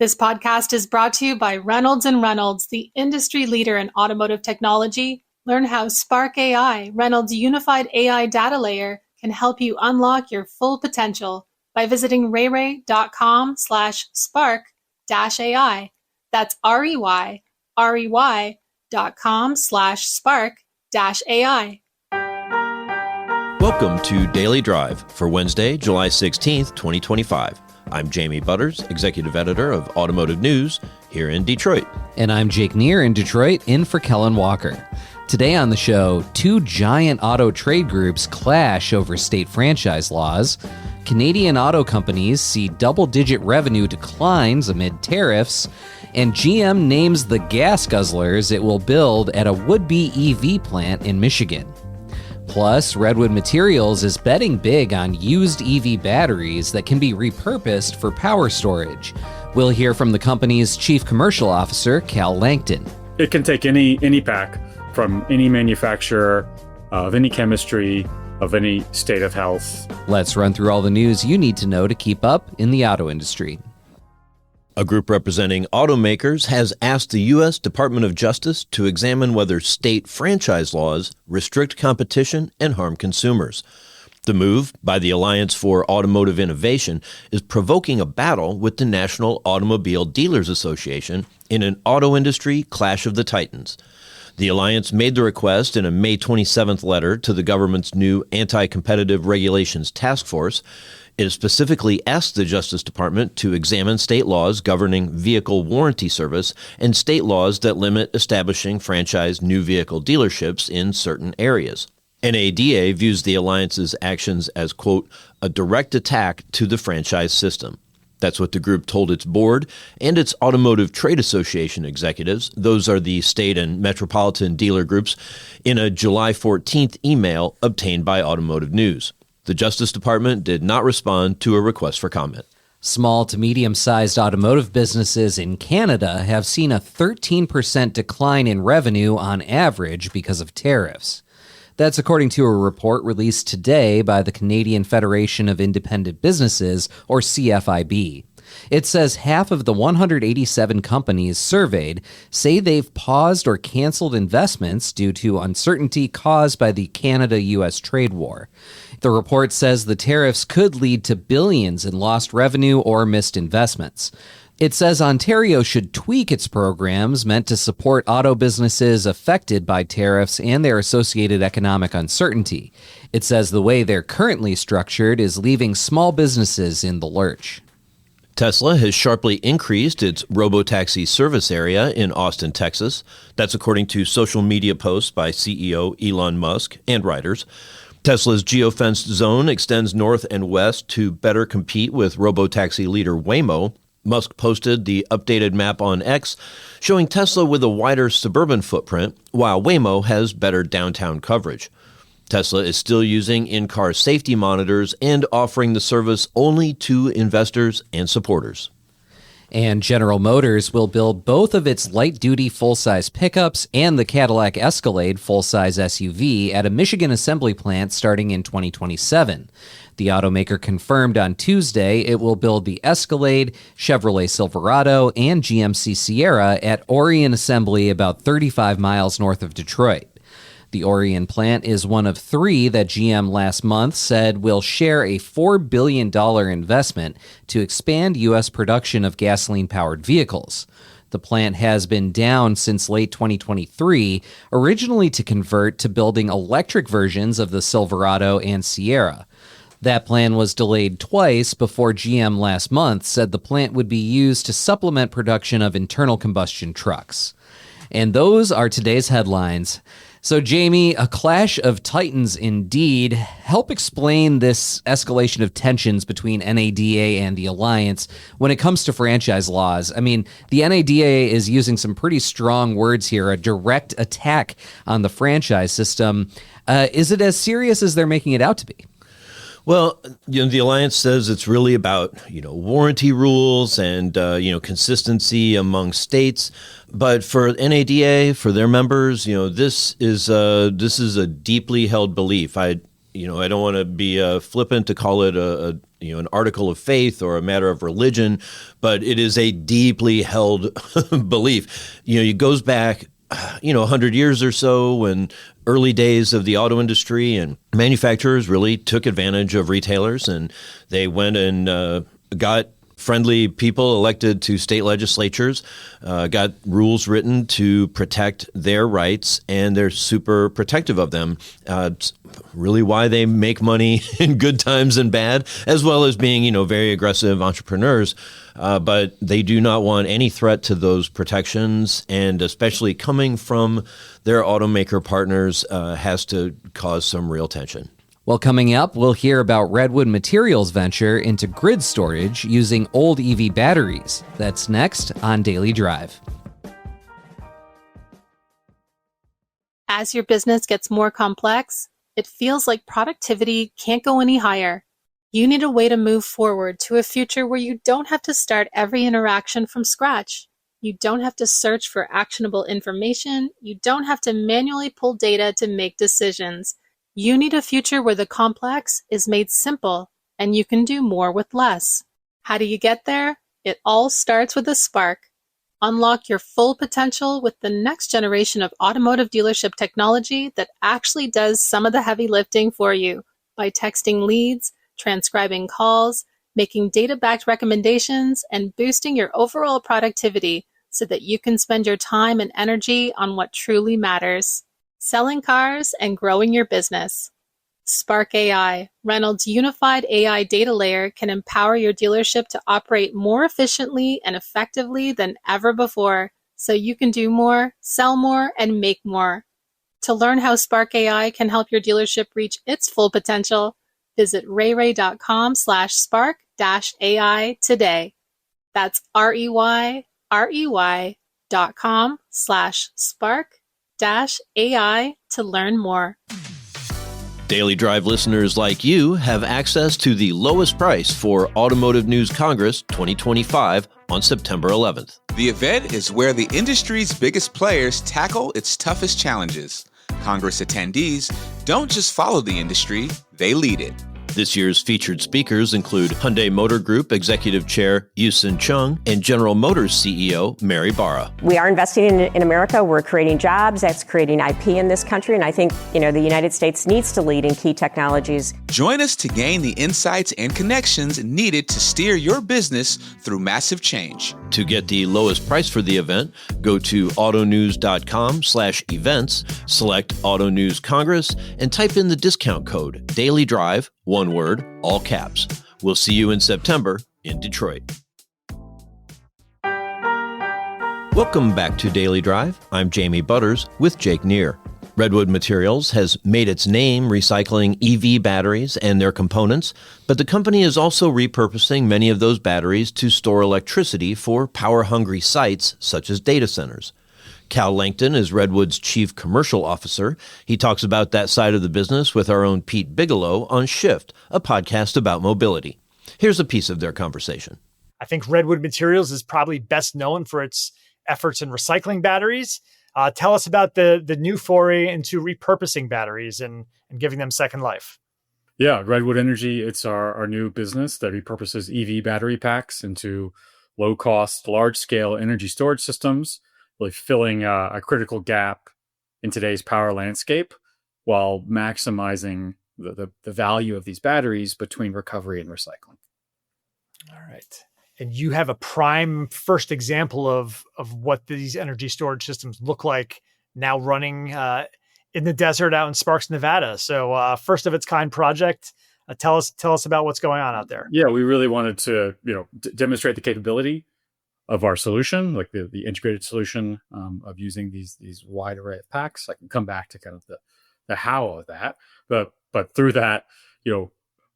This podcast is brought to you by Reynolds & Reynolds, the industry leader in automotive technology. Learn how Spark AI, Reynolds' unified AI data layer, can help you unlock your full potential by visiting rey.com/spark-AI. That's rey.com/spark-AI. Welcome to Daily Drive for Wednesday, July 16th, 2025. I'm Jamie Butters, Executive Editor of Automotive News here in Detroit. And I'm Jake Neer in Detroit, in for Kellen Walker. Today on the show, two giant auto trade groups clash over state franchise laws. Canadian auto companies see double-digit revenue declines amid tariffs. And GM names the gas guzzlers it will build at a would-be EV plant in Michigan. Plus, Redwood Materials is betting big on used EV batteries that can be repurposed for power storage. We'll hear from the company's Chief Commercial Officer, Cal Lankton. It can take any pack from any manufacturer of any chemistry, of any state of health. Let's run through all the news you need to know to keep up in the auto industry. A group representing automakers has asked the U.S. Department of Justice to examine whether state franchise laws restrict competition and harm consumers. The move by the Alliance for Automotive Innovation is provoking a battle with the National Automobile Dealers Association in an auto industry clash of the titans. The alliance made the request in a May 27th letter to the government's new Anti-Competitive Regulations Task Force. It specifically asked the Justice Department to examine state laws governing vehicle warranty service and state laws that limit establishing franchise new vehicle dealerships in certain areas. NADA views the alliance's actions as, quote, a direct attack to the franchise system. That's what the group told its board and its Automotive Trade Association executives, those are the state and metropolitan dealer groups, in a July 14th email obtained by Automotive News. The Justice Department did not respond to a request for comment. Small to medium-sized automotive businesses in Canada have seen a 13% decline in revenue on average because of tariffs. That's according to a report released today by the Canadian Federation of Independent Businesses, or CFIB. It says half of the 187 companies surveyed say they've paused or canceled investments due to uncertainty caused by the Canada-U.S. trade war. The report says the tariffs could lead to billions in lost revenue or missed investments. It says Ontario should tweak its programs meant to support auto businesses affected by tariffs and their associated economic uncertainty. It says the way they're currently structured is leaving small businesses in the lurch. Tesla has sharply increased its robotaxi service area in Austin, Texas. That's according to social media posts by CEO Elon Musk and riders. Tesla's geofenced zone extends north and west to better compete with robotaxi leader Waymo. Musk posted the updated map on X, showing Tesla with a wider suburban footprint, while Waymo has better downtown coverage. Tesla is still using in-car safety monitors and offering the service only to investors and supporters. And General Motors will build both of its light-duty full-size pickups and the Cadillac Escalade full-size SUV at a Michigan assembly plant starting in 2027. The automaker confirmed on Tuesday it will build the Escalade, Chevrolet Silverado, and GMC Sierra at Orion Assembly about 35 miles north of Detroit. The Orion plant is one of three that GM last month said will share a $4 billion investment to expand U.S. production of gasoline-powered vehicles. The plant has been down since late 2023, originally to convert to building electric versions of the Silverado and Sierra. That plan was delayed twice before GM last month said the plant would be used to supplement production of internal combustion trucks. And those are today's headlines. So, Jamie, a clash of titans indeed. Help explain this escalation of tensions between NADA and the Alliance when it comes to franchise laws. I mean, the NADA is using some pretty strong words here, a direct attack on the franchise system. Is it as serious as they're making it out to be? Well, the Alliance says it's really about, warranty rules and, consistency among states. But for NADA, for their members, this is a deeply held belief. I don't want to be flippant to call it an article of faith or a matter of religion, but it is a deeply held belief. It goes back 100 years or so, when early days of the auto industry, and manufacturers really took advantage of retailers, and they went and got friendly people elected to state legislatures, got rules written to protect their rights, and they're super protective of them. It's really why they make money in good times and bad, as well as being, very aggressive entrepreneurs. But they do not want any threat to those protections, and especially coming from their automaker partners has to cause some real tension. Well, coming up, we'll hear about Redwood Materials' venture into grid storage using old EV batteries. That's next on Daily Drive. As your business gets more complex, it feels like productivity can't go any higher. You need a way to move forward to a future where you don't have to start every interaction from scratch. You don't have to search for actionable information. You don't have to manually pull data to make decisions. You need a future where the complex is made simple and you can do more with less. How do you get there? It all starts with a spark. Unlock your full potential with the next generation of automotive dealership technology that actually does some of the heavy lifting for you by texting leads, transcribing calls, making data-backed recommendations, and boosting your overall productivity so that you can spend your time and energy on what truly matters. Selling cars and growing your business. Spark AI, Reynolds' unified AI data layer, can empower your dealership to operate more efficiently and effectively than ever before, so you can do more, sell more, and make more. To learn how Spark AI can help your dealership reach its full potential, visit rayray.com/spark-AI today. That's REY.com/spark-AI to learn more. Daily Drive listeners like you have access to the lowest price for Automotive News Congress 2025 on September 11th. The event is where the industry's biggest players tackle its toughest challenges. Congress attendees don't just follow the industry, they lead it. This year's featured speakers include Hyundai Motor Group Executive Chair Yusin Chung and General Motors CEO Mary Barra. We are investing in America. We're creating jobs. That's creating IP in this country. And I think, the United States needs to lead in key technologies. Join us to gain the insights and connections needed to steer your business through massive change. To get the lowest price for the event, go to autonews.com/events, select Auto News Congress, and type in the discount code Daily Drive, one word, all caps. We'll see you in September in Detroit. Welcome back to Daily Drive. I'm Jamie Butters with Jake Neer. Redwood Materials has made its name recycling EV batteries and their components, but the company is also repurposing many of those batteries to store electricity for power-hungry sites such as data centers. Cal Lankton is Redwood's chief commercial officer. He talks about that side of the business with our own Pete Bigelow on Shift, a podcast about mobility. Here's a piece of their conversation. I think Redwood Materials is probably best known for its efforts in recycling batteries. Tell us about the new foray into repurposing batteries and giving them second life. Yeah, Redwood Energy, it's our new business that repurposes EV battery packs into low-cost, large-scale energy storage systems, really filling a critical gap in today's power landscape while maximizing the value of these batteries between recovery and recycling. All right. And you have a prime first example of what these energy storage systems look like now running in the desert out in Sparks, Nevada. So first of its kind project. Tell us about what's going on out there. Yeah, we really wanted to demonstrate the capability of our solution, like the integrated solution of using these wide array of packs. I can come back to kind of the how of that, but through that,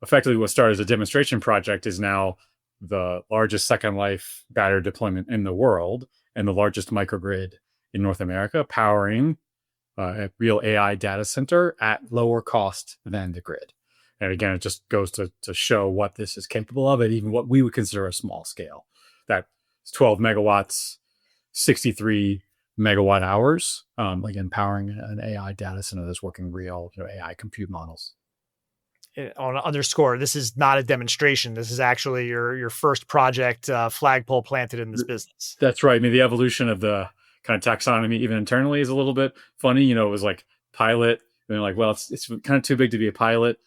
effectively what started as a demonstration project is now the largest second life battery deployment in the world and the largest microgrid in North America, powering a real AI data center at lower cost than the grid. And again, it just goes to show what this is capable of, and even what we would consider a small scale. That 12 megawatts, 63 megawatt hours, again, powering an AI data center that's working real AI compute models. want to underscore, this is not a demonstration. This is actually your first project, flagpole planted in this business. That's right. I mean, the evolution of the kind of taxonomy, even internally, is a little bit funny. It was like pilot, and they're like, well, it's kind of too big to be a pilot.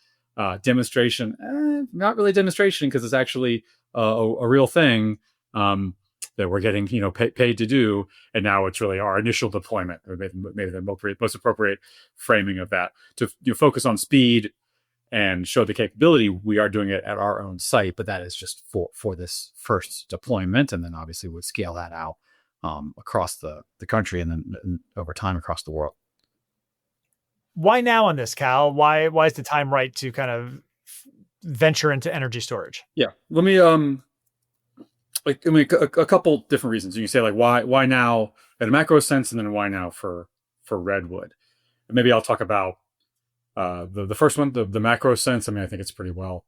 Demonstration, not really a demonstration, because it's actually a real thing that we're getting, paid to do. And now it's really our initial deployment, or maybe the most appropriate framing of that, to focus on speed and show the capability. We are doing it at our own site, but that is just for this first deployment, and then obviously would scale that out across the country, and then over time across the world. Why now on this, Cal? Why is the time right to kind of venture into energy storage? Yeah, let me a couple different reasons. You can say, like, why now in a macro sense, and then why now for Redwood. And maybe I'll talk about the first one, the macro sense. I mean, I think it's pretty well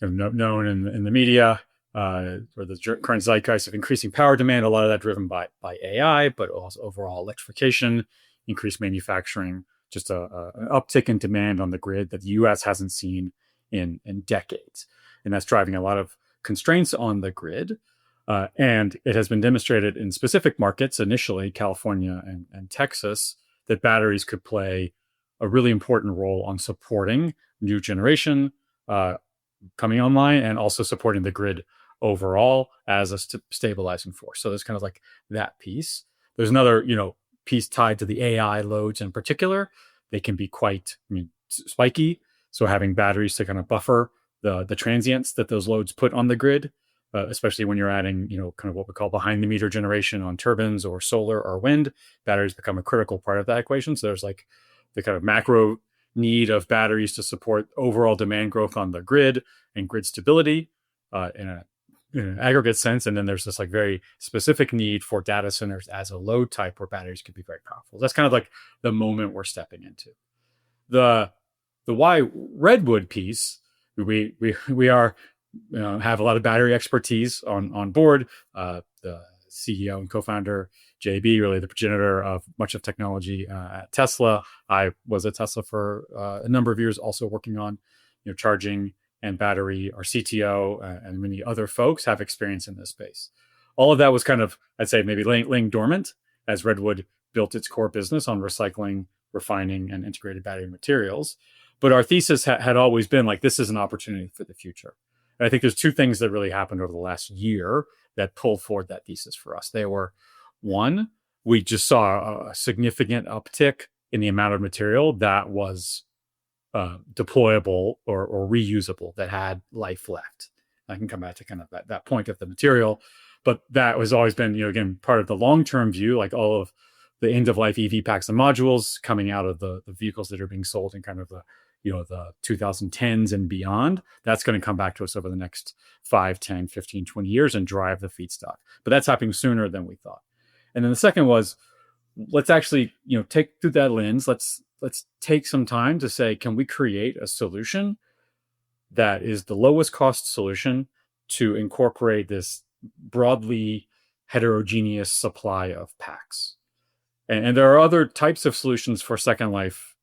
known in the media, or the current zeitgeist of increasing power demand. A lot of that driven by AI, but also overall electrification, increased manufacturing, just an uptick in demand on the grid that the U.S. hasn't seen in decades. And that's driving a lot of constraints on the grid. And it has been demonstrated in specific markets, initially California and Texas, that batteries could play a really important role on supporting new generation coming online, and also supporting the grid overall as a stabilizing force. So there's kind of like that piece. There's another, piece tied to the AI loads in particular. They can be quite spiky. So having batteries to kind of buffer the transients that those loads put on the grid, especially when you're adding, kind of what we call behind the meter generation on turbines or solar or wind, batteries become a critical part of that equation. So there's like the kind of macro need of batteries to support overall demand growth on the grid and grid stability in an aggregate sense. And then there's this like very specific need for data centers as a load type where batteries could be very powerful. That's kind of like the moment we're stepping into. The why Redwood piece, we are have a lot of battery expertise on board. The CEO and co-founder JB, really the progenitor of much of technology at Tesla. I was at Tesla for a number of years, also working on charging and battery. Our CTO and many other folks have experience in this space. All of that was kind of, I'd say, maybe laying dormant as Redwood built its core business on recycling, refining, and integrated battery materials. But our thesis had always been like, this is an opportunity for the future. And I think there's two things that really happened over the last year that pulled forward that thesis for us. They were, one, we just saw a significant uptick in the amount of material that was deployable or reusable, that had life left. I can come back to kind of that point of the material, but that has always been, again, part of the long-term view, like all of the end-of-life EV packs and modules coming out of the vehicles that are being sold in kind of the 2010s and beyond. That's going to come back to us over the next 5, 10, 15, 20 years and drive the feedstock. But that's happening sooner than we thought. And then the second was, let's actually, take through that lens. Let's take some time to say, can we create a solution that is the lowest cost solution to incorporate this broadly heterogeneous supply of packs? And there are other types of solutions for second life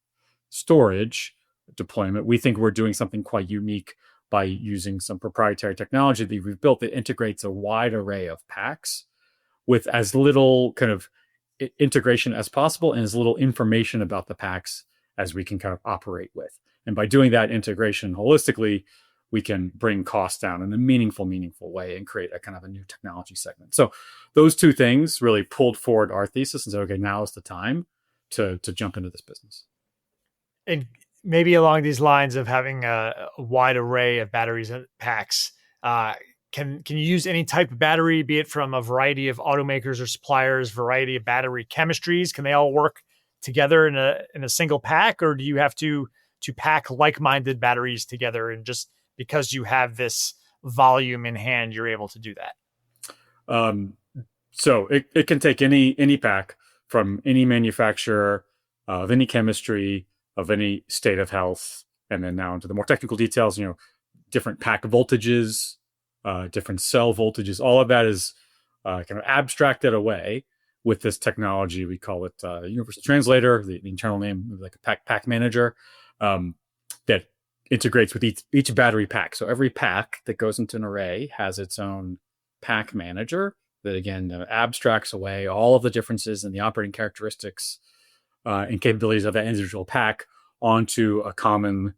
storage deployment. We think we're doing something quite unique by using some proprietary technology that we've built that integrates a wide array of packs with as little kind of integration as possible and as little information about the packs as we can kind of operate with. And by doing that integration holistically, we can bring costs down in a meaningful way and create a kind of a new technology segment. So those two things really pulled forward our thesis and said, okay, now is the time to jump into this business. And maybe along these lines of having a wide array of batteries and packs, can you use any type of battery, be it from a variety of automakers or suppliers, variety of battery chemistries? Can they all work together in a single pack, or do you have to pack like-minded batteries together, and just because you have this volume in hand, you're able to do that? So it can take any pack from any manufacturer of any chemistry, of any state of health, and then now into the more technical details, different pack voltages, different cell voltages. All of that is kind of abstracted away with this technology. We call it Universal Translator, the internal name, like a pack manager, that integrates with each battery pack. So every pack that goes into an array has its own pack manager that, again, abstracts away all of the differences in the operating characteristics and capabilities of that individual pack onto a common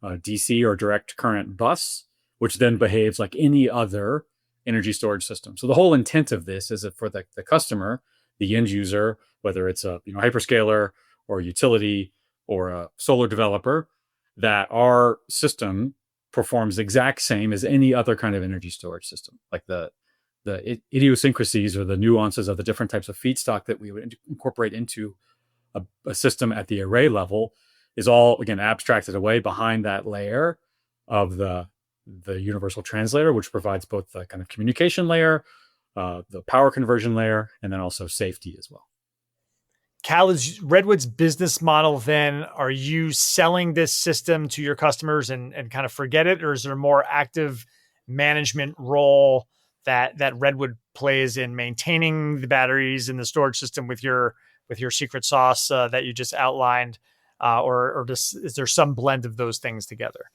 DC or direct current bus, which then behaves like any other energy storage system. So the whole intent of this is that for the customer, the end user, whether it's a hyperscaler or a utility or a solar developer, that our system performs the exact same as any other kind of energy storage system. Like the idiosyncrasies or the nuances of the different types of feedstock that we would incorporate into a system at the array level is all, again, abstracted away behind that layer of the universal translator, which provides both the kind of communication layer, the power conversion layer, and then also safety as well. Cal, is Redwood's business model then, are you selling this system to your customers and kind of forget it? Or is there a more active management role that Redwood plays in maintaining the batteries and the storage system with your secret sauce that you just outlined? Or is there some blend of those things together?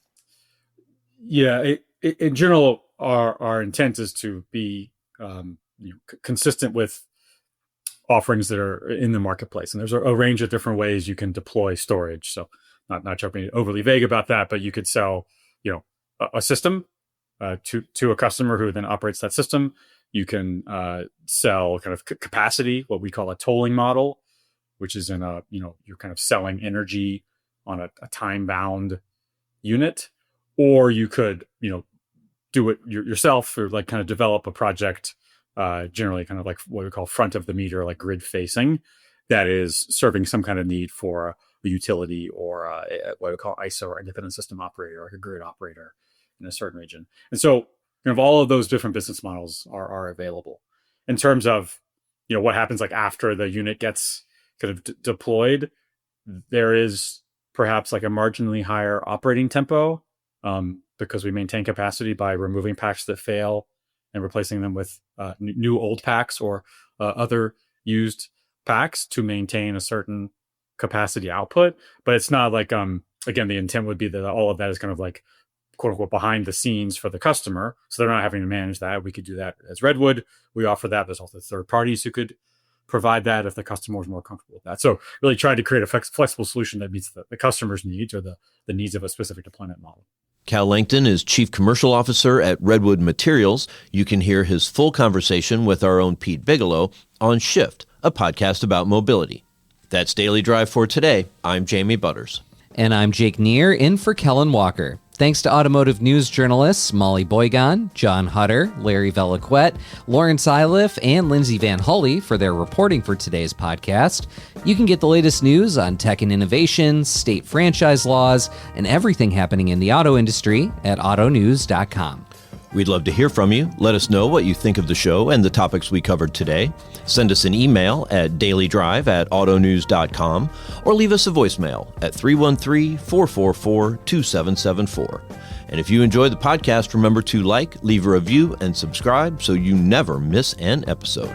Yeah, in general, our intent is to be consistent with offerings that are in the marketplace, and there's a range of different ways you can deploy storage. So, not jumping overly vague about that, but you could sell, a system to a customer who then operates that system. You can sell kind of capacity, what we call a tolling model, which is you're kind of selling energy on a time-bound unit. Or you could, do it yourself, or like kind of develop a project, generally kind of like what we call front of the meter, like grid facing, that is serving some kind of need for a utility or what we call ISO, or independent system operator, or a grid operator in a certain region. And so all of those different business models are available. In terms of, what happens like after the unit gets kind of deployed, there is perhaps like a marginally higher operating tempo, because we maintain capacity by removing packs that fail and replacing them with new old packs or other used packs to maintain a certain capacity output. But it's not like, again, the intent would be that all of that is kind of like, quote unquote, behind the scenes for the customer. So they're not having to manage that. We could do that as Redwood. We offer that. There's also third parties who could provide that if the customer is more comfortable with that. So really trying to create a flexible solution that meets the customer's needs, or the needs of a specific deployment model. Cal Lankton is Chief Commercial Officer at Redwood Materials. You can hear his full conversation with our own Pete Bigelow on Shift, a podcast about mobility. That's Daily Drive for today. I'm Jamie Butters. And I'm Jake Neer, in for Kellen Walker. Thanks to automotive news journalists Molly Boygan, John Hutter, Larry Velaquette, Lawrence Iliff, and Lindsay Van Hully for their reporting for today's podcast. You can get the latest news on tech and innovation, state franchise laws, and everything happening in the auto industry at autonews.com. We'd love to hear from you. Let us know what you think of the show and the topics we covered today. Send us an email at dailydrive@autonews.com or leave us a voicemail at 313-444-2774. And if you enjoy the podcast, remember to like, leave a review, and subscribe so you never miss an episode.